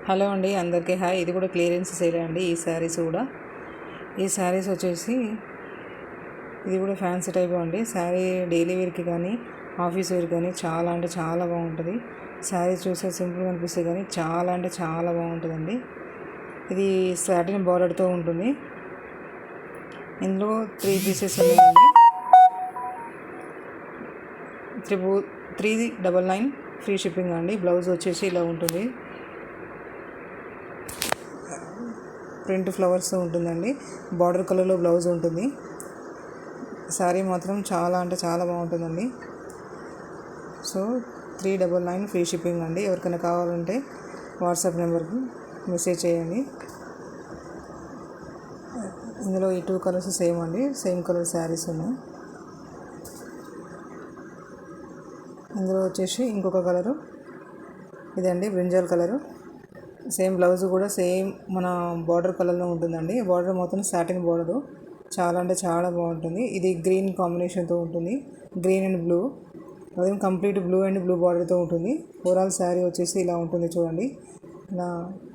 Hello అండి, అందరికీ hi. ఇది కూడా క్లియరెన్స్ సేల్ అండి. ఈ శారీస్ వచ్చేసి ఇది కూడా ఫ్యాన్సీ టైప్ అండి. శారీ డైలీ వేర్కి కానీ ఆఫీస్ వేర్ కానీ చాలా అంటే చాలా బాగుంటుంది. శారీ చూసే సింపుల్గా అనిపిస్తుంది కానీ చాలా అంటే చాలా బాగుంటుందండి. ఇది సాటిన్ బార్డర్తో ఉంటుంది. ఇందులో 3 పీసెస్ ఉన్నాయండి. 399 ఫ్రీ షిప్పింగ్ అండి. బ్లౌజ్ వచ్చేసి ఇలా ఉంటుంది. ప్రింట్ ఫ్లవర్స్ ఉంటుందండి. బార్డర్ కలర్లో బ్లౌజ్ ఉంటుంది. శారీ మాత్రం చాలా అంటే చాలా బాగుంటుందండి. సో 399 ఫ్రీ షిప్పింగ్ అండి. ఎవరికైనా కావాలంటే వాట్సాప్ నెంబర్కి మెసేజ్ చేయండి. ఇందులో ఈ 2 కలర్స్ సేమ్ అండి. సేమ్ కలర్ శారీస్ ఉన్నాయి. ఇందులో వచ్చేసి ఇంకొక కలరు ఇదండి, బ్రింజాల్ కలరు. సేమ్ బ్లౌజ్ కూడా సేమ్ మన బార్డర్ కలర్లో ఉంటుందండి. బార్డర్ మొత్తం సాటిన్ బార్డరు. చాలా అంటే చాలా బాగుంటుంది. ఇది గ్రీన్ కాంబినేషన్తో ఉంటుంది. గ్రీన్ అండ్ బ్లూ, అదే కంప్లీట్ బ్లూ అండ్ బ్లూ బార్డర్తో ఉంటుంది. ఓవరాల్ శారీ వచ్చేసి ఇలా ఉంటుంది. చూడండి, ఇలా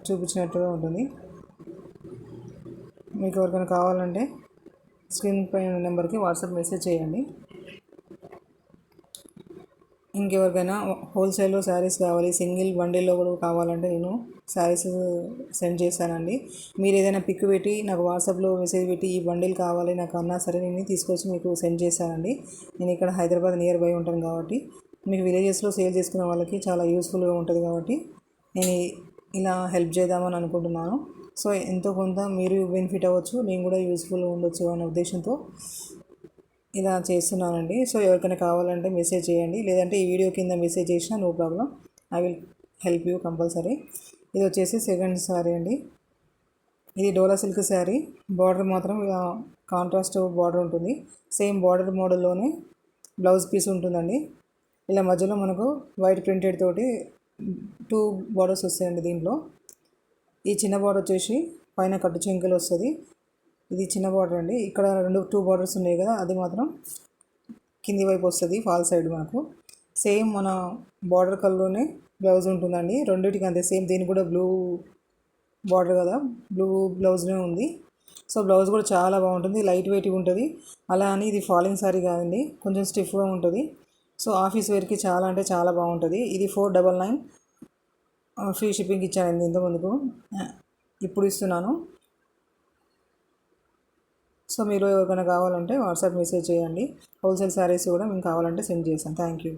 చూపించినట్టుగా ఉంటుంది. మీకు ఎవరికైనా కావాలంటే స్క్రీన్ పైన నెంబర్కి వాట్సాప్ మెసేజ్ చేయండి. ఇంకెవరికైనా హోల్సేల్లో శారీస్ కావాలి, సింగిల్ బండిల్లో కూడా కావాలంటే నేను శారీస్ సెండ్ చేశానండి. మీరు ఏదైనా పిక్ పెట్టి నాకు వాట్సాప్లో మెసేజ్ పెట్టి ఈ బండిల్ కావాలి నాకు అన్నా సరే నేను తీసుకొచ్చి మీకు సెండ్ చేశానండి. నేను ఇక్కడ హైదరాబాద్ నియర్ బై ఉంటాను కాబట్టి మీకు విలేజెస్లో సేల్ చేసుకునే వాళ్ళకి చాలా యూస్ఫుల్గా ఉంటుంది కాబట్టి నేను ఇలా హెల్ప్ చేద్దామని అనుకుంటున్నాను. సో ఎంతో కొంత మీరు బెనిఫిట్ అవ్వచ్చు, నేను కూడా యూస్ఫుల్గా ఉండొచ్చు అనే ఉద్దేశంతో ఇలా చేస్తున్నానండి. సో ఎవరికైనా కావాలంటే మెసేజ్ చేయండి, లేదంటే ఈ వీడియో కింద మెసేజ్ చేసినా no problem, I will help you compulsory. ఇది వచ్చేసి సెకండ్ శారీ అండి. ఇది డోలా సిల్క్ శారీ. బార్డర్ మాత్రం కాంట్రాస్ట్ బార్డర్ ఉంటుంది. సేమ్ బార్డర్ మోడల్లోనే బ్లౌజ్ పీస్ ఉంటుందండి. ఇలా మధ్యలో మనకు వైట్ ప్రింటెడ్ తోటి 2 బార్డర్స్ వస్తాయండి. దీంట్లో ఈ చిన్న బార్డర్ వచ్చేసి పైన కట్టు చెంకలు వస్తుంది. ఇది చిన్న బార్డర్ అండి. ఇక్కడ 2 బార్డర్స్ ఉన్నాయి కదా, అది మాత్రం కింది వైపు వస్తుంది ఫాల్ సైడ్. మనకు సేమ్ మన బార్డర్ కలర్లోనే బ్లౌజ్ ఉంటుందండి. రెండింటికి అంతే సేమ్. దీనికి కూడా బ్లూ బార్డర్ కదా, బ్లూ బ్లౌజ్నే ఉంది. సో బ్లౌజ్ కూడా చాలా బాగుంటుంది, లైట్ వెయిట్గా ఉంటుంది. అలా అని ఇది ఫాలింగ్ శారీ కాదండి, కొంచెం స్టిఫ్గా ఉంటుంది. సో ఆఫీస్ వేర్కి చాలా అంటే చాలా బాగుంటుంది. ఇది 499 ఫ్రీ షిప్పింగ్ ఇచ్చానండి ఇంతకుముందుకు, ఇప్పుడు ఇస్తున్నాను. సో మీరు ఎవరికైనా కావాలంటే వాట్సాప్ మెసేజ్ చేయండి. హోల్సేల్ శారీస్ కూడా మేము కావాలంటే సెండ్ చేస్తాం. Thank you.